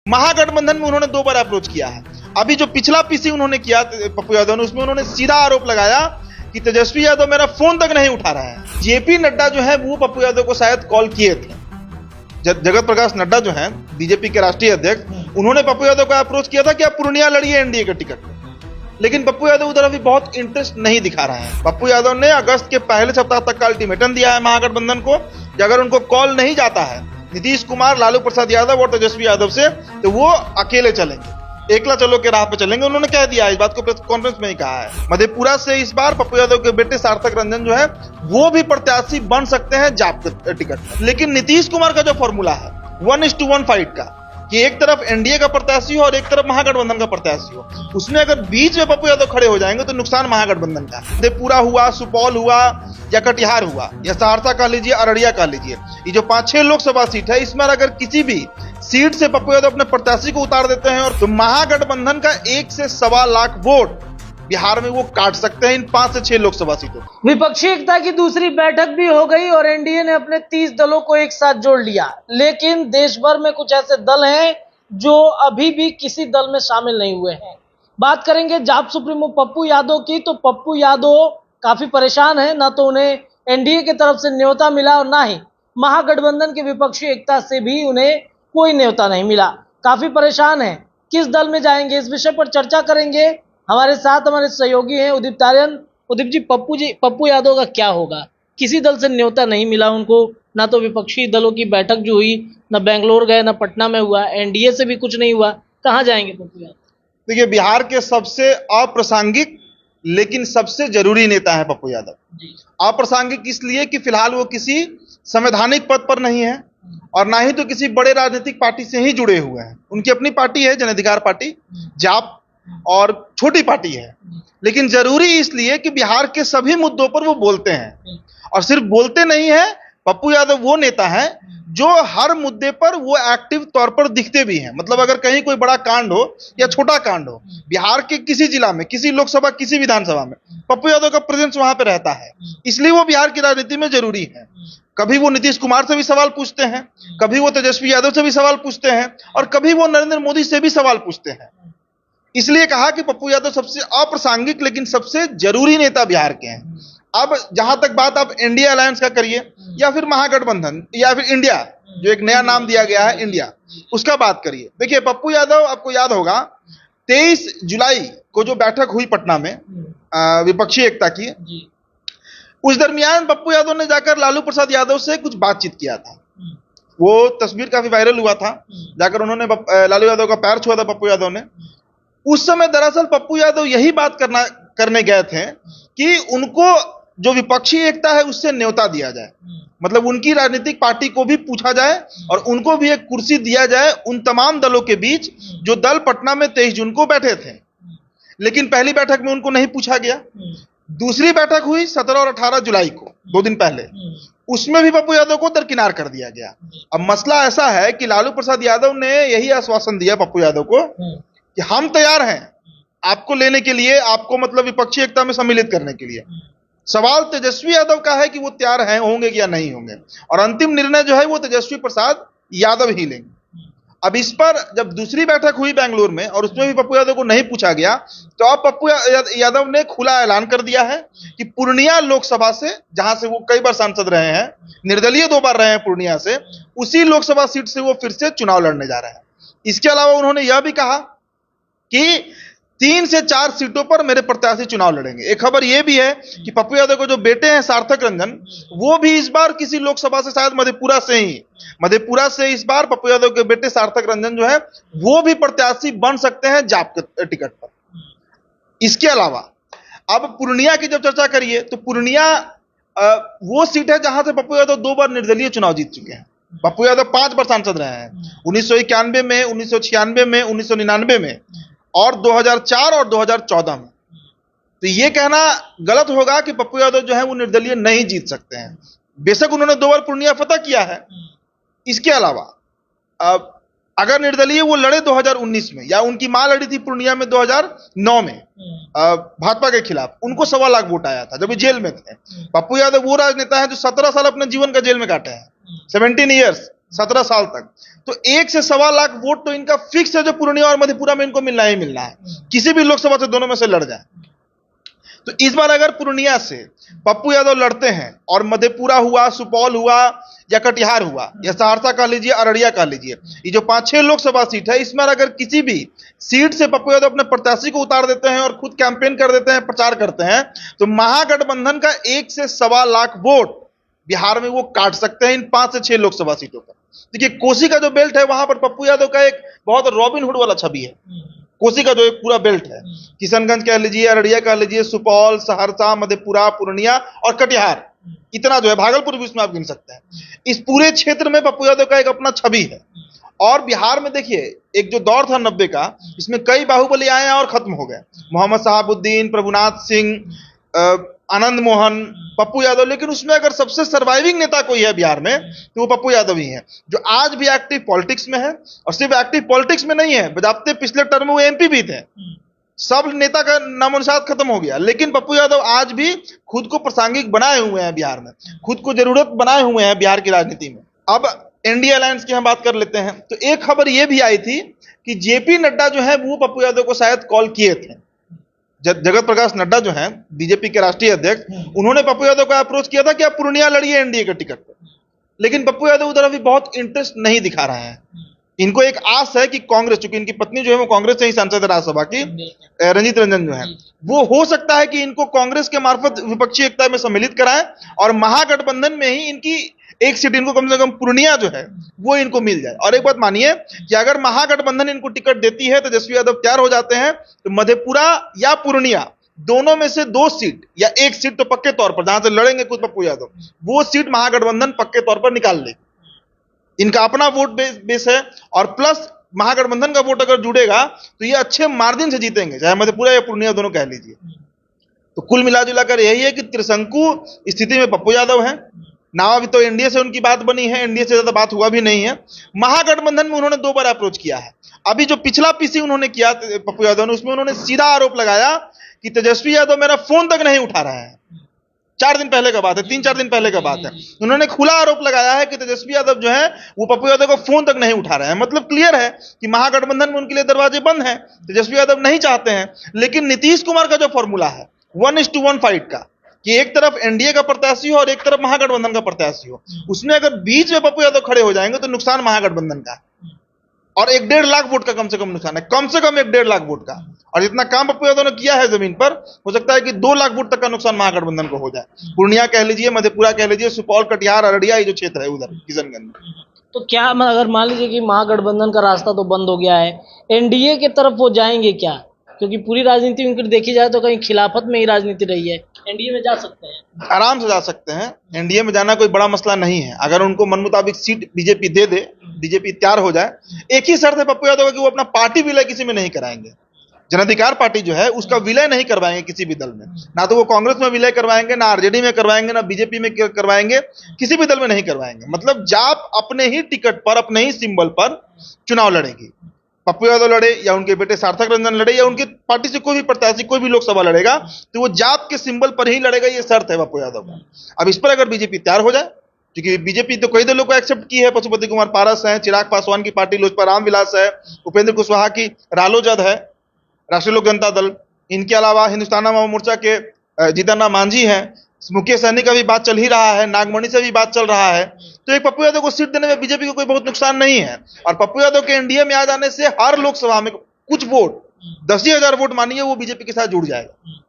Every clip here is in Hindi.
महागठबंधन में उन्होंने 2 बार अप्रोच किया है। अभी जो पिछला पीसी उन्होंने किया पप्पू यादव ने, उसमें उन्होंने सीधा आरोप लगाया कि तेजस्वी यादव मेरा फोन तक नहीं उठा रहा है। जेपी नड्डा जो है वो पप्पू यादव को शायद कॉल किए थे। जगत प्रकाश नड्डा जो है बीजेपी के राष्ट्रीय अध्यक्ष, उन्होंने पप्पू यादव को अप्रोच किया था कि आप पूर्णिया लड़िए एनडीए का टिकट, लेकिन पप्पू यादव उधर अभी बहुत इंटरेस्ट नहीं दिखा रहा है। पप्पू यादव ने अगस्त के पहले सप्ताह तक का अल्टीमेटम दिया है महागठबंधन को कि अगर उनको कॉल नहीं जाता है नीतीश कुमार, लालू प्रसाद यादव और तेजस्वी यादव से, तो वो अकेले चलेंगे, एकला चलो के राह पे चलेंगे। उन्होंने कह दिया है, इस बात को प्रेस कॉन्फ्रेंस में ही कहा है। मधेपुरा से इस बार पप्पू यादव के बेटे सार्थक रंजन जो है वो भी प्रत्याशी बन सकते हैं जाप के टिकट। लेकिन नीतीश कुमार का जो फॉर्मूला है 1:1 फाइट का, कि एक तरफ एनडीए का प्रत्याशी हो और एक तरफ महागठबंधन का प्रत्याशी हो, उसमें अगर बीच में पप्पू यादव खड़े हो जाएंगे तो नुकसान महागठबंधन का। मधेपुरा हुआ, सुपौल हुआ, या कटिहार हुआ, या सहरसा कह लीजिए, अररिया कह लीजिए, ये जो 5-6 लोकसभा सीट है, इसमें अगर किसी भी सीट से पप्पू यादव अपने प्रत्याशी को उतार देते हैं और तो महागठबंधन का 1 से 1.25 लाख वोट बिहार में वो काट सकते हैं इन 5 से 6 लोकसभा सीटों। विपक्षी एकता की दूसरी बैठक भी हो गई और एनडीए ने अपने 30 दलों को एक साथ जोड़ लिया, लेकिन देश भर में कुछ ऐसे दल हैं जो अभी भी किसी दल में शामिल नहीं हुए हैं। बात करेंगे जाप सुप्रीमो पप्पू यादव की, तो पप्पू यादव काफी परेशान है, ना तो उन्हें एनडीए की तरफ से न्योता मिला और ना ही महागठबंधन की विपक्षी एकता से भी उन्हें कोई न्योता नहीं मिला। काफी परेशान है, किस दल में जाएंगे, इस विषय पर चर्चा करेंगे। हमारे साथ हमारे सहयोगी हैं उदित तारियन। उदित जी, पप्पू यादव का क्या होगा? किसी दल से न्योता नहीं मिला उनको, ना तो विपक्षी दलों की बैठक जो हुई, ना बेंगलोर गए, ना पटना में हुआ, एनडीए से भी कुछ नहीं हुआ, कहाँ जाएंगे पप्पू यादव? देखिए, बिहार के सबसे अप्रासंगिक लेकिन सबसे जरूरी नेता है पप्पू यादव। अप्रासंगिक इसलिए कि फिलहाल वो किसी संवैधानिक पद पर नहीं है और ना ही तो किसी बड़े राजनीतिक पार्टी से ही जुड़े हुए हैं। उनकी अपनी पार्टी है, जन अधिकार पार्टी, जाप, और छोटी पार्टी है। लेकिन जरूरी इसलिए कि बिहार के सभी मुद्दों पर वो बोलते हैं, और सिर्फ बोलते नहीं है, पप्पू यादव वो नेता है जो हर मुद्दे पर वो एक्टिव तौर पर दिखते भी हैं। मतलब अगर कहीं कोई बड़ा कांड हो या छोटा कांड हो, बिहार के किसी जिला में, किसी लोकसभा, किसी विधानसभा में पप्पू यादव का प्रेजेंस वहां पे रहता है, इसलिए वो बिहार की राजनीति में जरूरी है। कभी वो नीतीश कुमार से भी सवाल पूछते हैं, कभी वो तेजस्वी यादव से भी सवाल पूछते हैं, और कभी वो नरेंद्र मोदी से भी सवाल पूछते हैं। इसलिए कहा कि पप्पू यादव सबसे अप्रासंगिक लेकिन सबसे जरूरी नेता बिहार के हैं। अब जहां तक बात आप एनडीए अलायंस का करिए या फिर महागठबंधन या फिर इंडिया, जो एक नया नाम दिया गया है इंडिया, उसका बात करिए। देखिए, पप्पू यादव, आपको याद होगा 23 जुलाई को जो बैठक हुई पटना में विपक्षी एकता की, उस दरमियान पप्पू यादव ने जाकर लालू प्रसाद यादव से कुछ बातचीत किया था। वो तस्वीर काफी वायरल हुआ था, जाकर उन्होंने लालू यादव का पैर छुआ था पप्पू यादव ने। उस समय दरअसल पप्पू यादव यही बात करने गए थे कि उनको जो विपक्षी एकता है उससे न्योता दिया जाए, मतलब उनकी राजनीतिक पार्टी को भी पूछा जाए और उनको भी एक कुर्सी दिया जाए उन तमाम दलों के बीच जो दल पटना में 23 जून को बैठे थे। लेकिन पहली बैठक में उनको नहीं पूछा गया। दूसरी बैठक हुई 17 और 18 जुलाई को, 2 दिन पहले, उसमें भी पप्पू यादव को दरकिनार कर दिया गया। अब मसला ऐसा है कि लालू प्रसाद यादव ने यही आश्वासन दिया पप्पू यादव को कि हम तैयार हैं आपको लेने के लिए, आपको मतलब विपक्षी एकता में सम्मिलित करने के लिए। सवाल तेजस्वी यादव का है कि वो तैयार हैं, होंगे या नहीं होंगे, और अंतिम निर्णय जो है वो तेजस्वी प्रसाद यादव ही लेंगे। अब इस पर जब दूसरी बैठक हुई बेंगलुरु में और उसमें भी पप्पू यादव को नहीं पूछा गया, तो अब पप्पू यादव ने खुला ऐलान कर दिया है कि पूर्णिया लोकसभा से, जहां से वो कई बार सांसद रहे हैं, निर्दलीय 2 बार रहे हैं पूर्णिया से, उसी लोकसभा सीट से वो फिर से चुनाव लड़ने जा रहे हैं। इसके अलावा उन्होंने यह भी कहा कि 3 से 4 सीटों पर मेरे प्रत्याशी चुनाव लड़ेंगे। एक खबर यह भी है कि पप्पू यादव को जो बेटे हैं सार्थक रंजन, वो भी इस बार किसी लोकसभा से, शायद मधेपुरा से इस बार पप्पू यादव के बेटे सार्थक रंजन जो है वो भी प्रत्याशी बन सकते हैं जाप के टिकट पर। इसके अलावा अब पूर्णिया की जब चर्चा करिए तो पूर्णिया वो सीट है जहां से पप्पू यादव 2 बार निर्दलीय चुनाव जीत चुके हैं। पप्पू यादव 5 बार सांसद रहे हैं, 1991 में, 1996 में, 1999 में और 2004 और 2014 में। तो ये कहना गलत होगा कि पप्पू यादव जो है वो निर्दलीय नहीं जीत सकते हैं। बेशक उन्होंने 2 बार पूर्णिया फतह किया है। इसके अलावा अगर निर्दलीय वो लड़े 2019 में, या उनकी मां लड़ी थी पूर्णिया में 2009 में भाजपा के खिलाफ, उनको 1.25 लाख वोट आया था जब जेल में थे। पप्पू यादव वो राजनेता है जो 17 साल अपने जीवन का जेल में काटे हैं, 17 ईयर्स, 17 साल तक, तो 1 से 1.25 लाख वोट तो इनका फिक्स है, जो पूर्णिया और मधेपुरा में इनको मिलना ही मिलना है, किसी भी लोकसभा से दोनों में से लड़ जाए। तो इस बार अगर पूर्णिया से पप्पू यादव लड़ते हैं और मधेपुरा हुआ, सुपौल हुआ, या कटिहार हुआ, या सहरसा कह लीजिए, अररिया कह लीजिए, ये जो 5-6 लोकसभा सीट है, इसमें अगर किसी भी सीट से पप्पू यादव अपने प्रत्याशी को उतार देते हैं और खुद कैंपेन कर देते हैं, प्रचार करते हैं, तो महागठबंधन का 1 से 1.25 लाख वोट बिहार में वो काट सकते हैं इन 5 से 6 लोकसभा सीटों पर। देखिए, कोसी का जो बेल्ट है, वहां पर पप्पू यादव का एक बहुत रॉबिन हुड वाला छवि है। कोसी का जो एक पूरा बेल्ट है, किशनगंज कह लीजिए, अररिया कह लीजिए, सुपौल, सहरसा, मधेपुरा, पूर्णिया और कटिहार, इतना जो है, भागलपुर भी इसमें आप गिन सकते हैं। इस पूरे क्षेत्र में पप्पू यादव का एक अपना छवि है। और बिहार में देखिए, एक जो दौर था 90 का, इसमें कई बाहुबली आए और खत्म हो गए, मोहम्मद शहाबुद्दीन, प्रभुनाथ सिंह, आनंद मोहन, पप्पू यादव, लेकिन उसमें अगर सबसे सर्वाइविंग नेता कोई है बिहार में, तो वो पप्पू यादव ही है, जो आज भी एक्टिव पॉलिटिक्स में है। और सिर्फ एक्टिव पॉलिटिक्स में नहीं है, बजाते पिछले टर्म में वो एमपी भी थे। सब नेता का नामोनिशान खत्म हो गया, लेकिन पप्पू यादव आज भी खुद को प्रासंगिक बनाए हुए हैं बिहार में, खुद को जरूरत बनाए हुए हैं बिहार की राजनीति में। अब एनडीए अलायंस की हम बात कर लेते हैं, तो एक खबर यह भी आई थी कि जेपी नड्डा जो है वो पप्पू यादव को शायद कॉल किए थे। जगत प्रकाश नड्डा जो है बीजेपी के राष्ट्रीय अध्यक्ष, उन्होंने पप्पू यादव को अप्रोच किया था कि आप पूर्णिया लड़िए एनडीए के टिकट पर, लेकिन पप्पू यादव उधर अभी बहुत इंटरेस्ट नहीं दिखा रहे हैं। इनको एक आस है कि कांग्रेस, चूंकि इनकी पत्नी जो है वो कांग्रेस से ही सांसद है राज्यसभा की, रंजीत रंजन जो है, वो हो सकता है कि इनको कांग्रेस के मार्फत विपक्षी एकता में सम्मिलित कराएं और महागठबंधन में ही इनकी एक सीट, इनको कम से कम पूर्णिया जो है वो इनको मिल जाए। और एक बात मानिए कि अगर महागठबंधन इनको टिकट देती है, तेजस्वी यादव तैयार हो जाते हैं, तो मधेपुरा या पूर्णिया दोनों में से 2 सीट या 1 सीट तो पक्के तौर पर, जहां से लड़ेंगे खुद पप्पू यादव, वो सीट महागठबंधन पक्के तौर पर निकाल लेगी। इनका अपना वोट बेस है, और प्लस महागठबंधन का वोट अगर जुड़ेगा तो ये अच्छे मार्जिन से जीतेंगे, चाहे मधेपुरा या पूर्णिया दोनों कह लीजिए। तो कुल मिलाजुलाकर यही है कि त्रिशंकु स्थिति में पप्पू यादव है। ना अभी तो एनडीए से उनकी बात बनी है, एनडीए से ज्यादा बात हुआ भी नहीं है। महागठबंधन में उन्होंने 2 बार अप्रोच किया है। अभी जो पिछला पीसी उन्होंने किया पप्पू यादव ने, उसमें उन्होंने सीधा आरोप लगाया कि तेजस्वी यादव मेरा फोन तक नहीं उठा रहे हैं। 4 दिन पहले का बात है, 3-4 दिन पहले का बात है। उन्होंने खुला आरोप लगाया है कि तेजस्वी यादव जो है वो पप्पू यादव को फोन तक नहीं उठा रहे हैं। मतलब क्लियर है कि महागठबंधन में उनके लिए दरवाजे बंद हैं, तेजस्वी यादव नहीं चाहते हैं। लेकिन नीतीश कुमार का जो फॉर्मूला है 1:1 फाइट का, कि एक तरफ एनडीए का प्रत्याशी हो और एक तरफ महागठबंधन का प्रत्याशी हो, उसमें अगर बीच में पप्पू यादव खड़े हो जाएंगे तो नुकसान महागठबंधन का, और 1-1.5 लाख वोट का कम से कम नुकसान है, कम से कम 1-1.5 लाख वोट का। और जितना काम पप्पू यादव ने किया है जमीन पर, हो सकता है कि 2 लाख वोट तक का नुकसान महागठबंधन को हो जाए। पूर्णिया कह लीजिए, मधेपुरा कह लीजिए, सुपौल, कटिहार, अररिया, ये जो क्षेत्र है उधर किशनगंज में। तो क्या अगर मान लीजिए कि महागठबंधन का रास्ता तो बंद हो गया है, एनडीए की तरफ वो जाएंगे क्या? क्योंकि पूरी राजनीति उनकी देखी जाए तो कहीं खिलाफत में ही राजनीति रही है, एनडीए में जा सकते हैं, आराम से जा सकते हैं। एनडीए में जाना कोई बड़ा मसला नहीं है, अगर उनको मन मुताबिक सीट बीजेपी दे दे, बीजेपी तैयार हो जाए। एक ही शर्त है पप्पू यादव कि वो अपना पार्टी विलय किसी में नहीं कराएंगे। जन अधिकार पार्टी जो है उसका विलय नहीं करवाएंगे किसी भी दल में, ना तो वो कांग्रेस में विलय करवाएंगे, ना आरजेडी में करवाएंगे, ना बीजेपी में करवाएंगे, किसी भी दल में नहीं करवाएंगे। मतलब जाप अपने ही टिकट पर, अपने ही सिंबल पर चुनाव लड़ेगी। पप्पू यादव लड़े या उनके बेटे सार्थक रंजन लड़े या उनकी पार्टी से कोई भी प्रत्याशी कोई भी लोकसभा लड़ेगा, तो वो जाप के सिंबल पर ही लड़ेगा, ये शर्त है पप्पू यादव का। अब इस पर अगर बीजेपी तैयार हो जाए, क्योंकि बीजेपी तो कई दलों को एक्सेप्ट की है, पशुपति कुमार पारस है, चिराग पासवान की पार्टी लोजपा रामविलास है, उपेंद्र कुशवाहा की रालोजद है, राष्ट्रीय लोक जनता दल, इनके अलावा हिंदुस्तान आवाम मोर्चा के जीतन राम मांझी हैं, मुकेश सहनी का भी बात चल ही रहा है, नागमणि से भी बात चल रहा है। तो एक पप्पू यादव को सीट देने में बीजेपी को कोई बहुत नुकसान नहीं है। और पप्पू यादव के एनडीए में आ जाने से हर लोकसभा में कुछ वोट, 10,000 वोट मानिए, वो बीजेपी के साथ जुड़ जाएगा।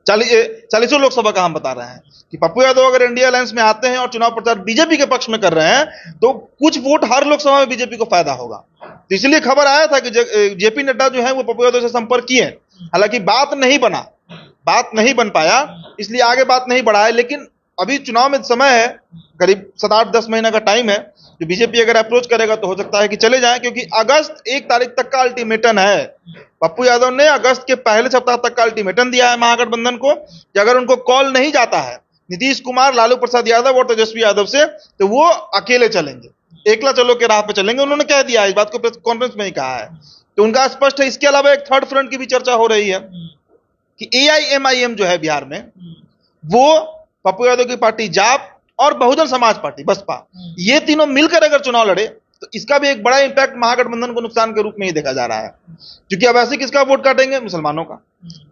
40 लोकसभा का हम बता रहे हैं कि पप्पू यादव अगर एनडीए अलायंस में आते हैं और चुनाव प्रचार बीजेपी के पक्ष में कर रहे हैं, तो कुछ वोट हर लोकसभा में बीजेपी को फायदा होगा। तो इसलिए खबर आया था कि जेपी नड्डा जो है वो पप्पू यादव से संपर्क किए, हालांकि बात नहीं बन पाया, इसलिए आगे बात नहीं बढ़ा है। लेकिन अभी चुनाव में समय है, करीब 7-8-10 महीना का टाइम है, तो बीजेपी अगर अप्रोच करेगा तो हो सकता है कि चले जाएं, क्योंकि अगस्त 1 तारीख तक का अल्टीमेटम है। पप्पू यादव ने अगस्त के पहले सप्ताह तक का अल्टीमेटम दिया है महागठबंधन को कि अगर उनको कॉल नहीं जाता है नीतीश कुमार, लालू प्रसाद यादव और तेजस्वी यादव से, तो वो अकेले चलेंगे, एकला चलो के राह पे चलेंगे। उन्होंने कह दिया है, इस बात को प्रेस कॉन्फ्रेंस में ही कहा है, तो उनका स्पष्ट है। इसके अलावा एक थर्ड फ्रंट की भी चर्चा हो रही है कि AIMIM जो है बिहार में, वो पप्पू यादव की पार्टी जाप और बहुजन समाज पार्टी बसपा, ये तीनों मिलकर अगर चुनाव लड़े तो इसका भी एक बड़ा इंपैक्ट महागठबंधन को नुकसान के रूप में ही देखा जा रहा है। क्योंकि अब ऐसे किसका वोट काटेंगे? मुसलमानों का।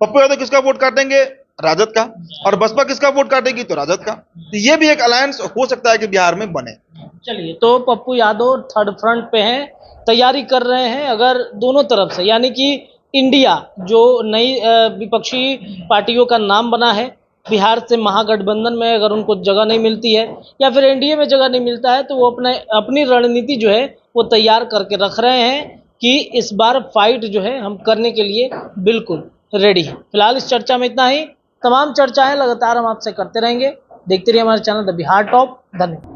पप्पू यादव किसका वोट काटेंगे? राजद का। और बसपा किसका वोट काटेगी? तो राजद का। तो ये भी एक अलायंस हो सकता है कि बिहार में बने। चलिए, तो पप्पू यादव थर्ड फ्रंट पे हैं, तैयारी कर रहे हैं। अगर दोनों तरफ से, यानी कि इंडिया जो नई विपक्षी पार्टियों का नाम बना है, बिहार से महागठबंधन में अगर उनको जगह नहीं मिलती है या फिर एनडीए में जगह नहीं मिलता है, तो वो अपनी रणनीति जो है वो तैयार करके रख रहे हैं कि इस बार फाइट जो है हम करने के लिए बिल्कुल रेडी हैं। फिलहाल इस चर्चा में इतना ही। तमाम चर्चाएं लगातार हम आपसे करते रहेंगे। देखते रहिए हमारे चैनल द बिहार टॉप। धन्यवाद।